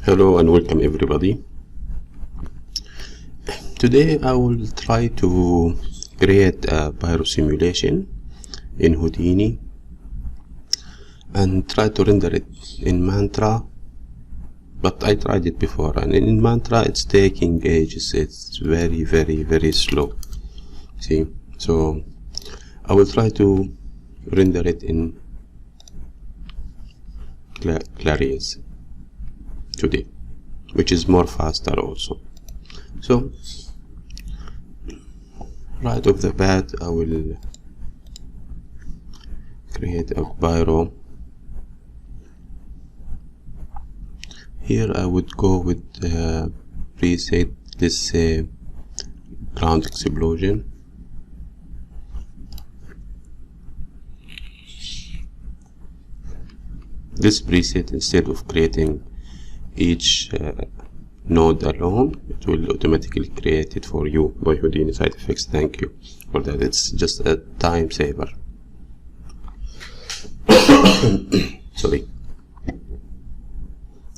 Hello and welcome everybody. Today I will try to create a pyro simulation in Houdini and try to render it in Mantra, but I tried it before and in Mantra it's taking ages. It's very slow. See, so I will try to render it in Clarisse today, which is more faster also. So right off the bat I will create a pyro. Here I would go with the preset, let's say ground explosion. This preset, instead of creating each node alone, it will automatically create it for you by Houdini side effects. Thank you for that. It's just a time saver. Sorry.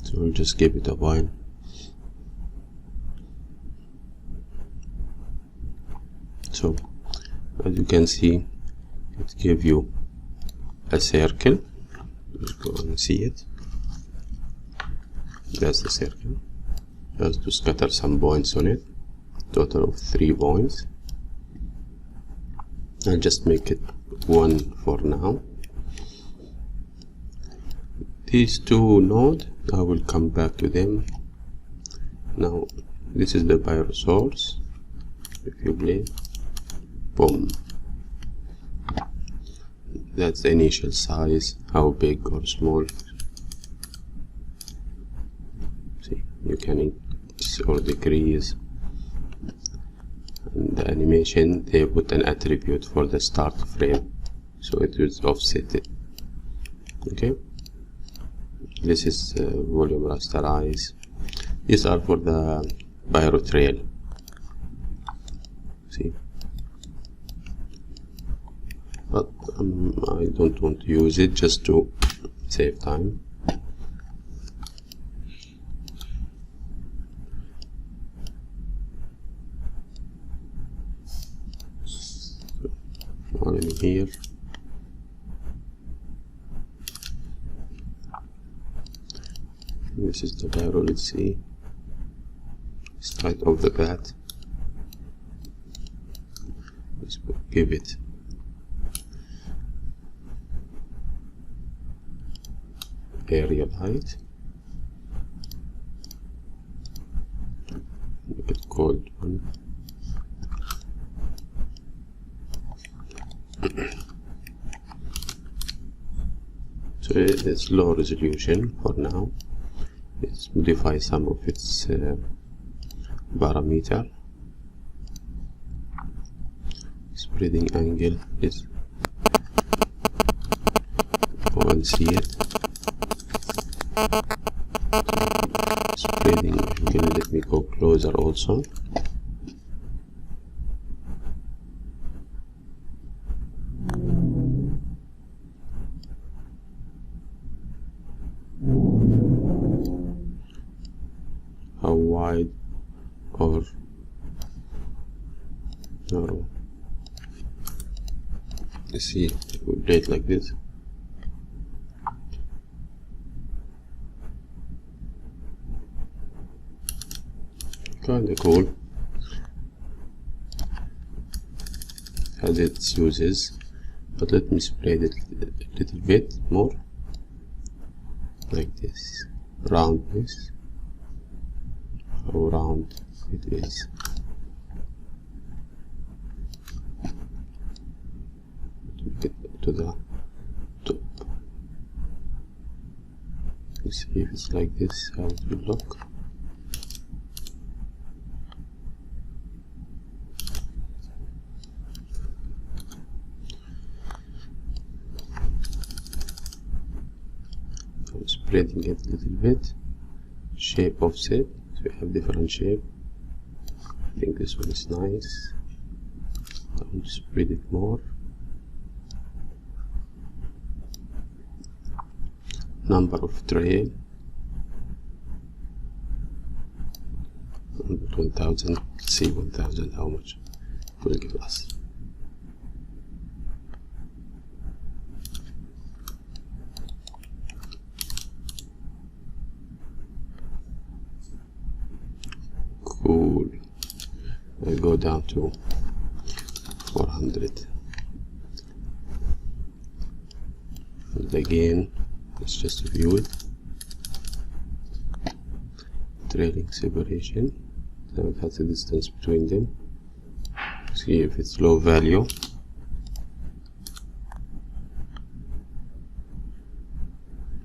So we'll just give it a while. So as you can see, it gives you a circle. Let's go and see it. That's the circle. Just to scatter some points on it. Total of 3 points. I'll just make it 1 for now. These 2 nodes, I will come back to them. Now this is the pyro source. If you play, boom. That's the initial size, how big or small. See, you can increase or decrease. And the animation, they put an attribute for the start frame, so it will offset it. Okay. This is volume rasterize. These are for the pyro trail. See. But I don't want to use it, just to save time. One in here. This is the pyro. Let's see. Straight off the bat. Let's give it aerial height. Make it cold one. So it's low resolution for now. Let's modify some of its parameter. Spreading angle is, go and see it. Spreading angle, let me go closer also. How wide or narrow? You see, we play it like this. Kinda cool. Has its uses, but let me spread it a little bit more. Like this. Round this. How round it is. Get to the top. Let's see if it's like this, how it will look. I'm spreading it a little bit. Shape offset. So we have different shape. I think this one is nice. I'll spread it more. Number of trail. 1000. Let's see 1000 how much it will give us. Cool. I'll go down to 400. And again, let's just view it. Trailing separation. Now it has a distance between them. See if it's low value.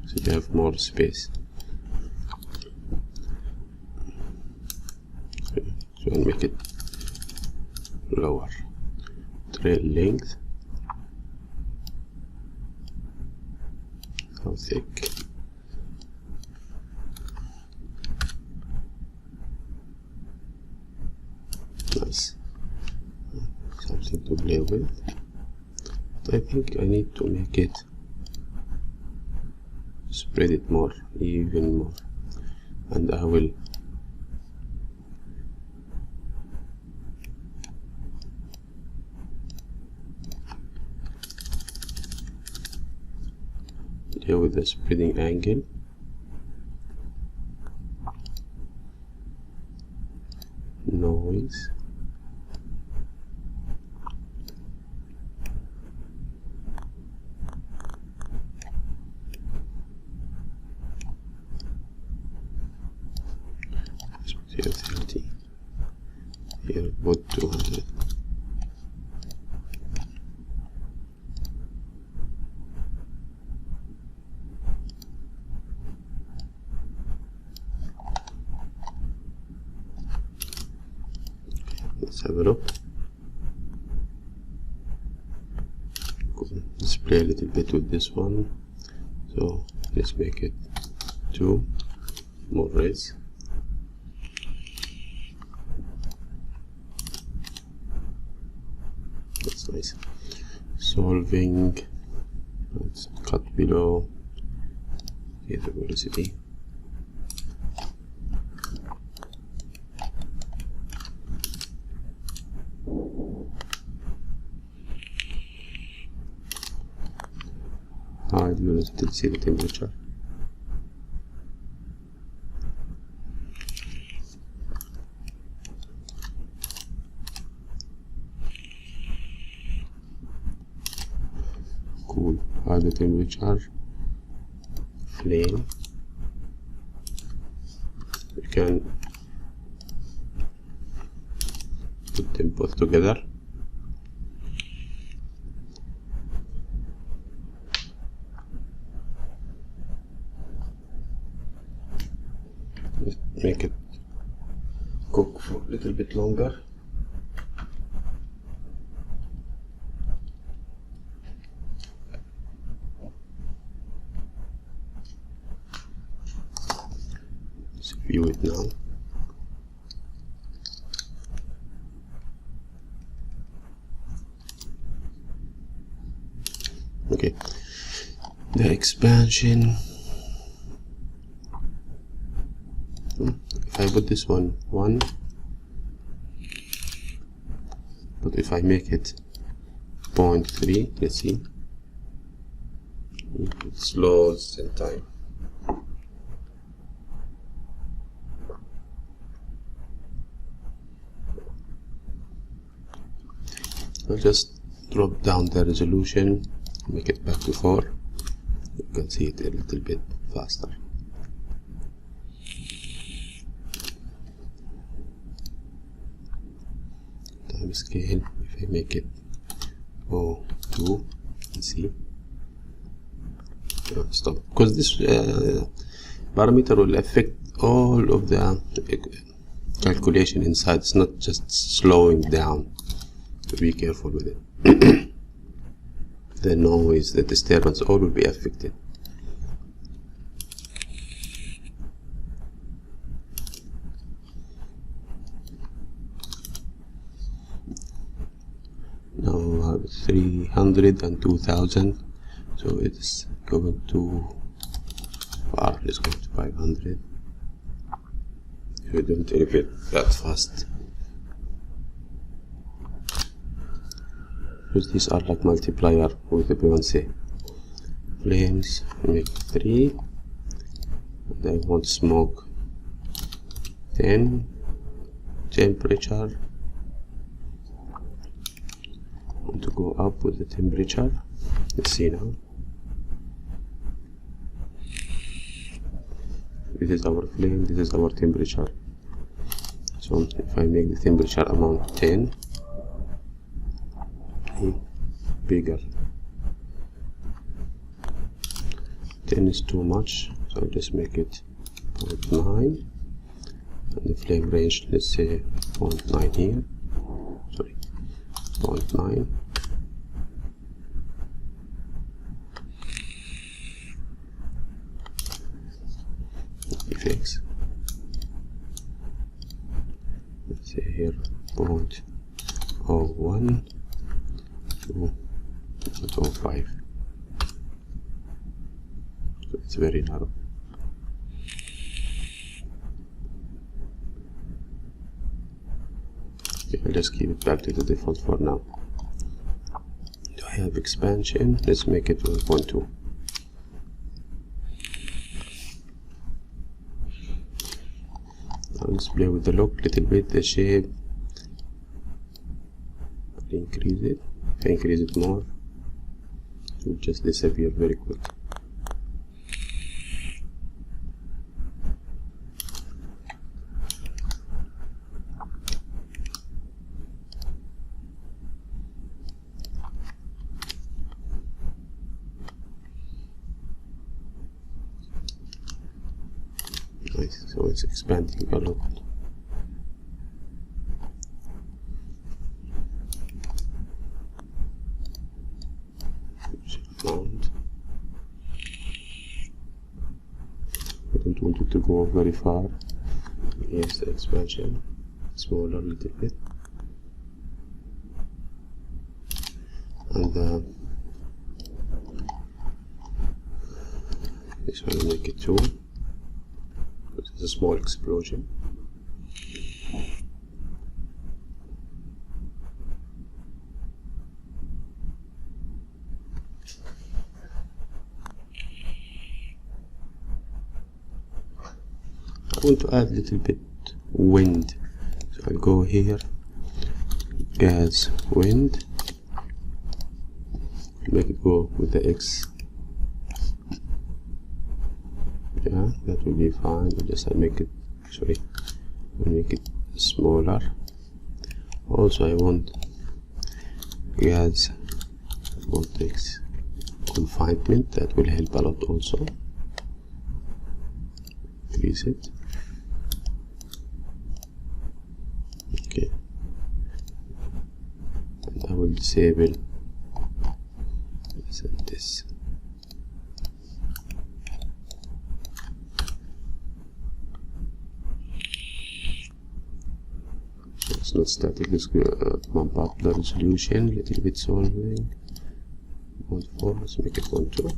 So you have more space. So I'll make it lower. Trail length. How thick? Nice. Something to play with. But I think I need to make it, spread it more, even more, and I will play with the spreading angle. Noise. Here 30. Here about 200. Let's have a look. Cool. Let's play a little bit with this one. So let's make it 2 more rays. That's nice. Solving. Let's cut below. Get the velocity. Hide velocity. See the temperature. Cool. Hide the temperature. Flame. You can put them both together. Make it cook for a little bit longer. Let's view it now. Okay, the expansion. If I put this one 1, but if I make it 0.3, let's see, it slows in time. I'll just drop down the resolution, make it back to 4. You can see it a little bit faster. Time scale, if I make it 2, let's see. Stop, because this parameter will affect all of the calculation inside. It's not just slowing down, so be careful with it. The noise, the disturbance, all will be affected. Now we have 300 and 2000, so it's going to let's go to 500. you don't elevate that fast, because these are like multiplier with the Beyonce. Flames, make 3, and I want smoke 10, temperature, I want to go up with the temperature. Let's see now. This is our flame, this is our temperature. So if I make the temperature amount 10, bigger, 10 is too much, so I'll just make it 0.9, and the flame range, let's say 0.9 here, sorry, 0.9. Fix. Let's say here 0.01 to 0.05. So it's very narrow. Okay, I'll just keep it back to the default for now. Do I have expansion? Let's make it 1.2. Let's play with the look little bit, the shape. I'll increase it. If I increase it more, it will just disappear very quick. Nice, so it's expanding a lot. Amount. I don't want it to go very far. Here's the expansion, smaller a little bit, and this one will make it 2. It's a small explosion. I want to add a little bit wind, so I'll go here, gas, wind, make it go with the X. Yeah, that will be fine. I'll make it, sorry, I'll make it smaller. Also I want gas vortex confinement, that will help a lot also. Increase it. Okay, and I will disable this and this. It's not static, let's bump up the resolution a little bit, solving 1.4, let's make it 1.2.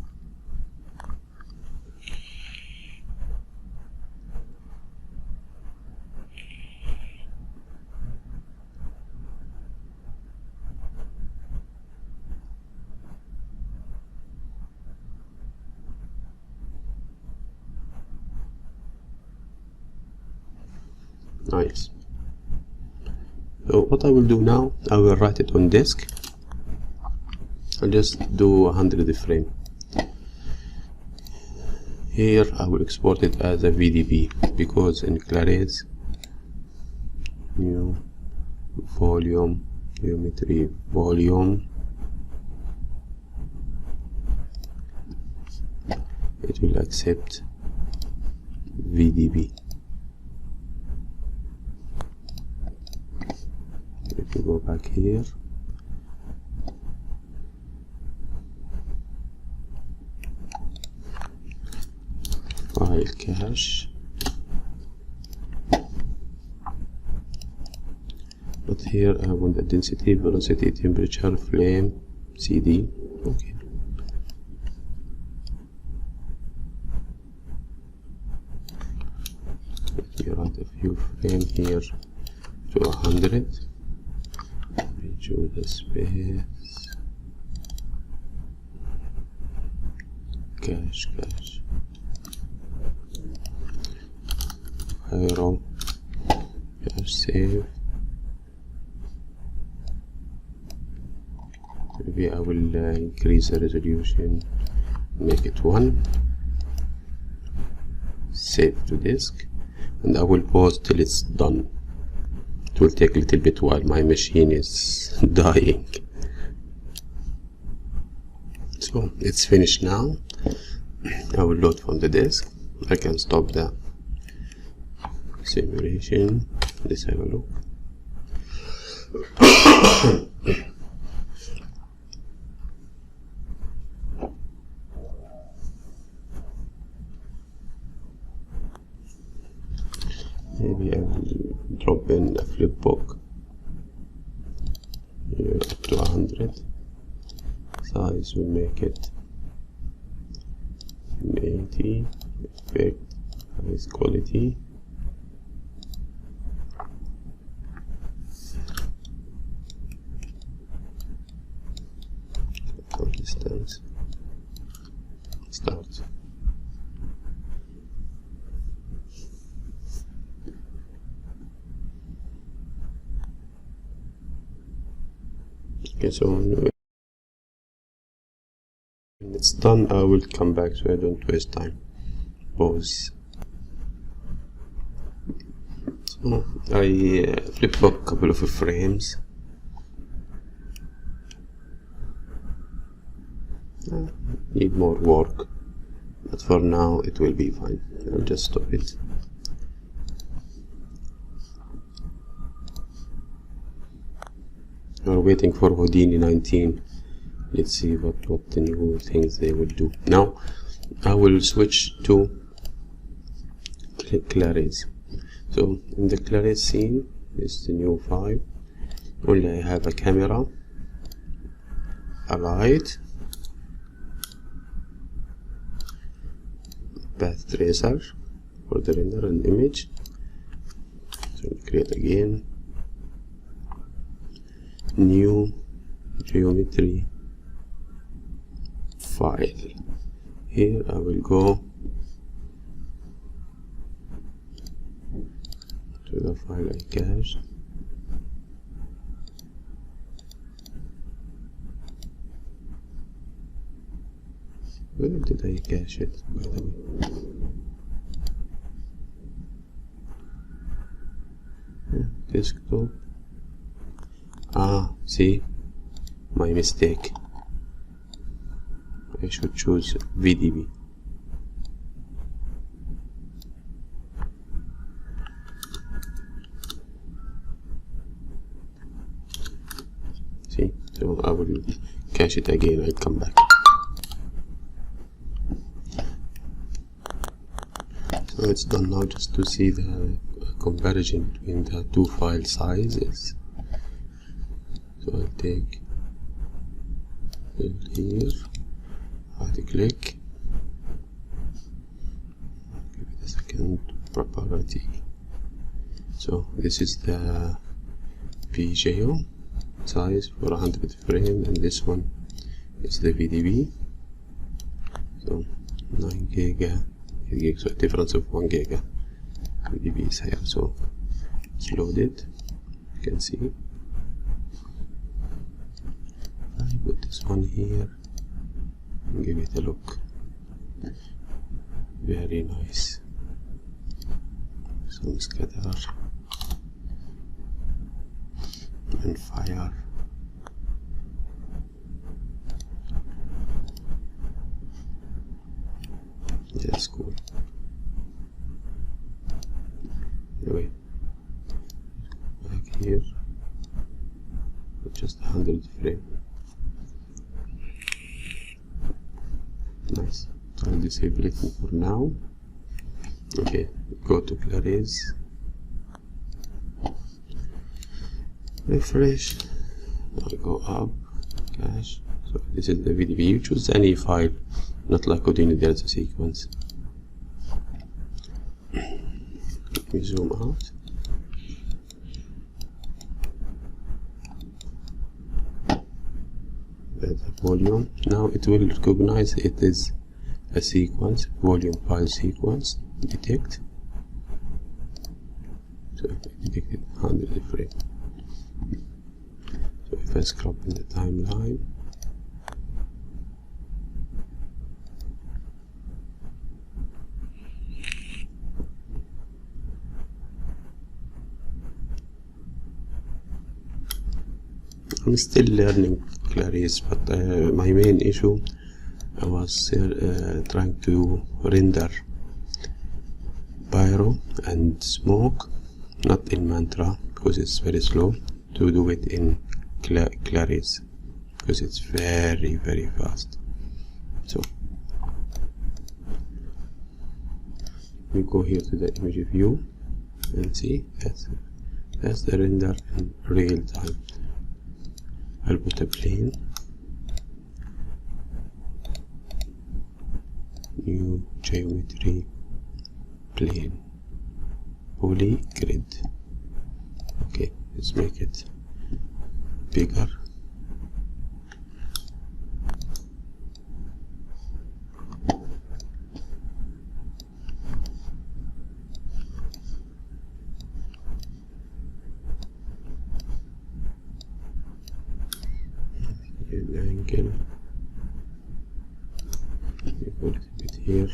Nice. So what I will do now, I will write it on disk. I'll just do 100 frame. Here I will export it as a VDB, because in Clarisse, new volume, geometry volume, it will accept VDB. If you go back here, file cache, but here I want the density, velocity, temperature, flame, CD. Okay. Let me write the view frame here to 100. We choose the space, cache, pyro, cache, save. Maybe I will increase the resolution, make it 1, save to disk, and I will pause till it's done. It will take a little bit while my machine is dying. So it's finished now. I will load from the disk. I can stop the simulation. Let's have a look. Maybe I will drop in a flip book here up to 100. Size will make it 80. Effect, highest quality. Distance. Start. Okay, so when it's done, I will come back so I don't waste time. Pause. So I flip up a couple of frames. Need more work, but for now it will be fine. I'll just stop it. We're waiting for Houdini 19. Let's see what the new things they will do. Now I will switch to Clarisse. So in the Clarisse scene, this is the new file. Only I have a camera, a light, path tracer for the render and image. So we create again new geometry file. Here I will go to the file I cached. Where did I cache it, by the way? Desktop. See, my mistake. I should choose VDB. See, so I will cache it again. I'll come back. So it's done now, just to see the comparison between the two file sizes. So I'll take it here, right click, give it a second, property. So this is the PGO size for 100 frame, and this one is the VDB. So 9 giga, 8 giga, so a difference of 1 giga. VDB is here, so it's loaded. You can see. I put this one here and give it a look. Very nice. Some scatter and fire. That's cool. Anyway, back here with just 100 frame. Nice. So I'll disable it for now. Okay, go to Clarisse, refresh, I'll go up, cache. So this is the VDB. You choose any file, not like Houdini, there's a sequence. We zoom out. The volume. Now it will recognize it is a sequence, volume file sequence. Detect. So it detected 100 frame. So if I scrub in the timeline, I'm still learning Clarisse, but my main issue, I was trying to render pyro and smoke, not in Mantra because it's very slow, to do it in Clarisse because it's very fast. So we go here to the image view and see that's the render in real time. I'll put a plane, new geometry, plane, poly grid. Okay, let's make it bigger. The angle, we put it a bit here.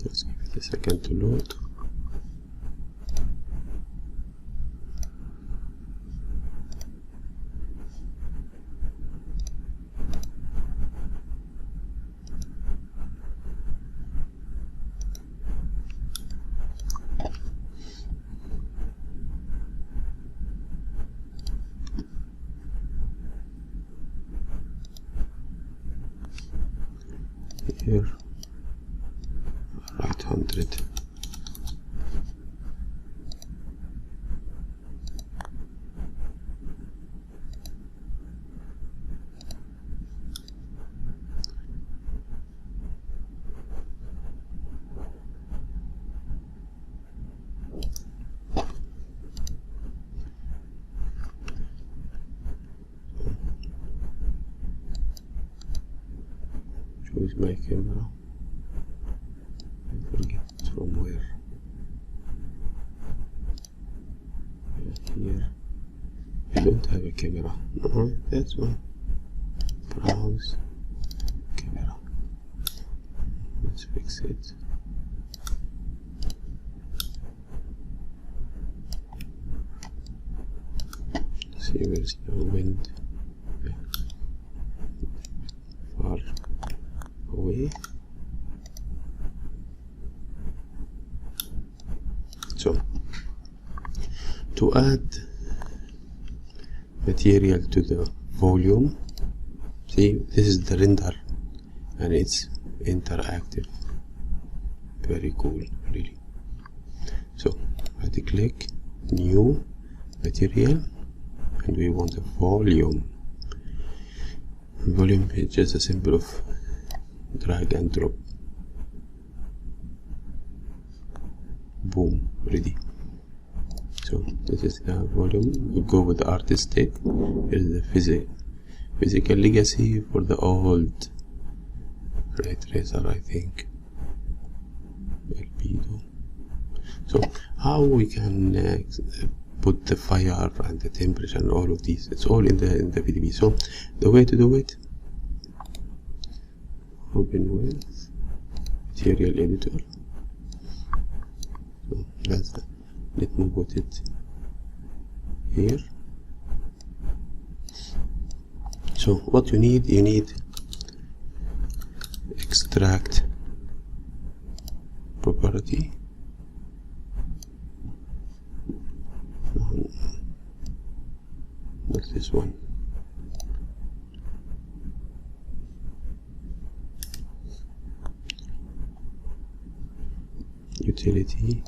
Let's give it a second to load. Here, right 100. Choose my camera. I forget from where. Here. I don't have a camera. No, that's one. Browse. Camera. Let's fix it. See where's the wind. Far away. So to add material to the volume, see, this is the render and it's interactive. Very cool, really. So right click, new material, and we want a volume. Volume is just a symbol of drag and drop. Boom, ready. So this is the volume. We go with the artistic. Here is the physical legacy for the old ray tracer, I think. Albedo. So how we can put the fire and the temperature and all of these, it's all in the PDB. So the way to do it, open with material editor. So that's the, let me put it here. So what you need extract property, not this one, utility,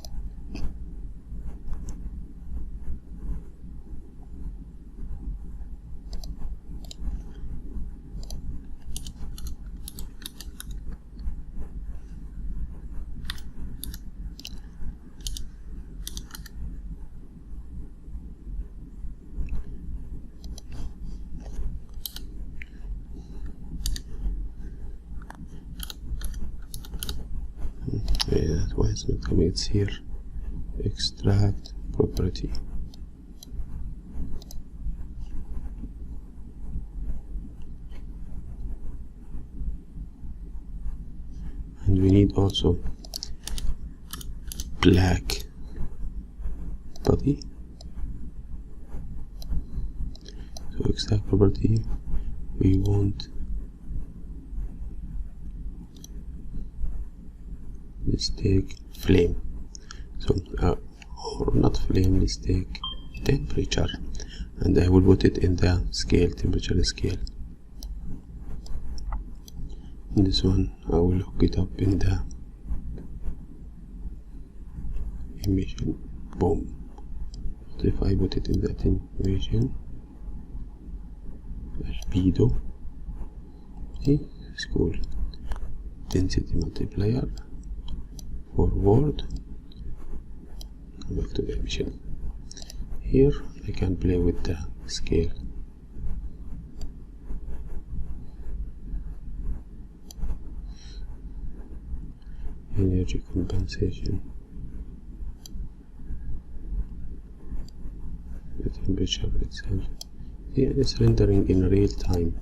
why it's not coming? It's here. Extract property. And we need also black body. So extract property, we want let's take flame. So or not flame, let's take temperature, and I will put it in the scale, temperature scale. In this one I will hook it up in the emission. Boom. But if I put it in that emission, albedo, see, it's cool. Density multiplier, forward, come back to the emission. Here I can play with the scale. Energy compensation, the temperature itself. Here it's rendering in real time.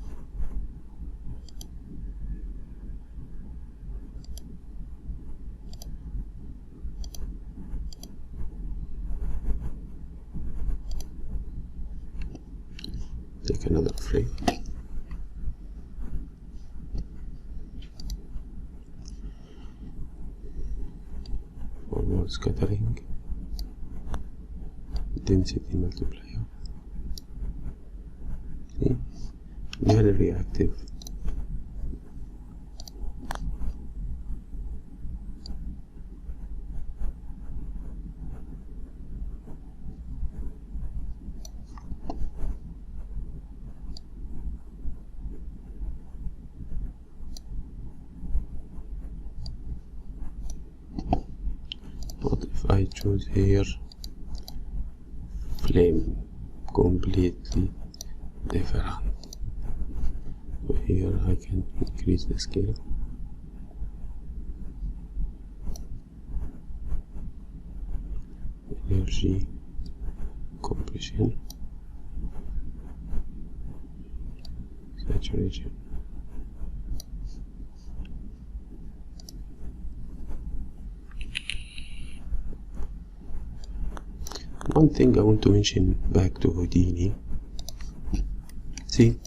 Take another frame. Forward scattering, density multiplier. See? Very reactive. What if I choose here flame, completely different? So here I can increase the scale. Energy compression, saturation. One thing I want to mention back to Houdini. See,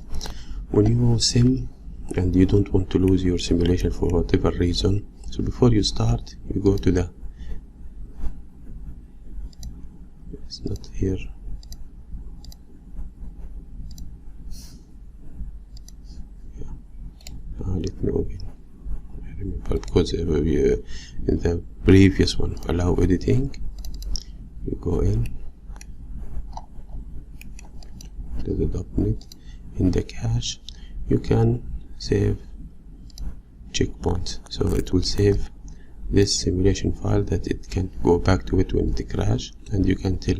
when you sim and you don't want to lose your simulation for whatever reason, so before you start, you go to the, it's not here, yeah. Let me open. I remember because in the previous one, allow editing, you go in to the .NET. In the cache you can save checkpoints, so it will save this simulation file that it can go back to it when it crash, and you can tell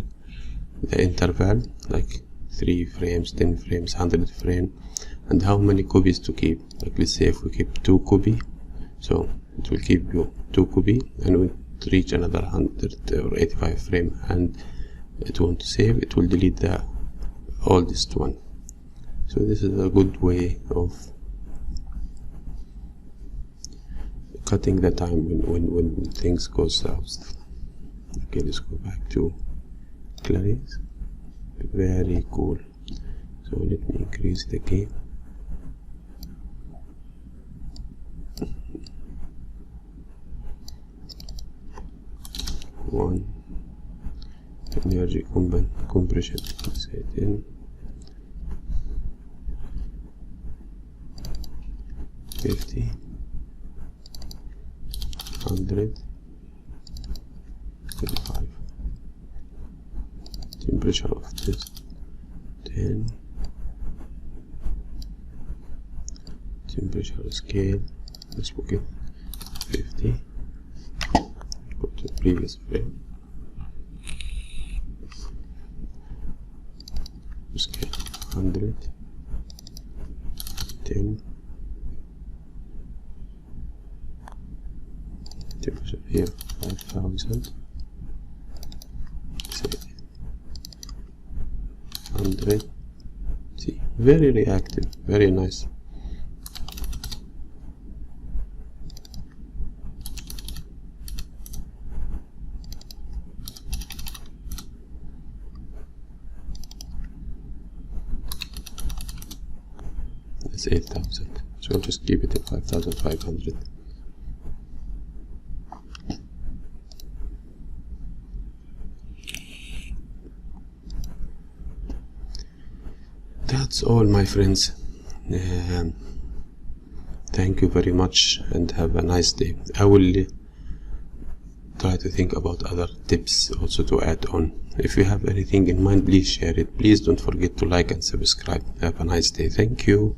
the interval like 3 frames, 10 frames, 100 frames, and how many copies to keep. Like let's say if we keep 2 copies, so it will keep you 2 copies, and when it reach another 100 or 85 frame and it won't save, it will delete the oldest one. So this is a good way of cutting the time when things go south. Okay, let's go back to Clarisse. Very cool. So let me increase the gain. One energy compression. Say 10. 50, 100, 35. Temperature of this 10. Temperature scale, let's book it 50. Go to the previous frame. Scale 100, 10. Temperature here 5,000. 100. See, very reactive, very nice. That's 8,000. So just keep it at 5,500. That's all, my friends. Thank you very much and have a nice day. I will try to think about other tips also to add on. If you have anything in mind, please share it. Please don't forget to like and subscribe. Have a nice day. Thank you.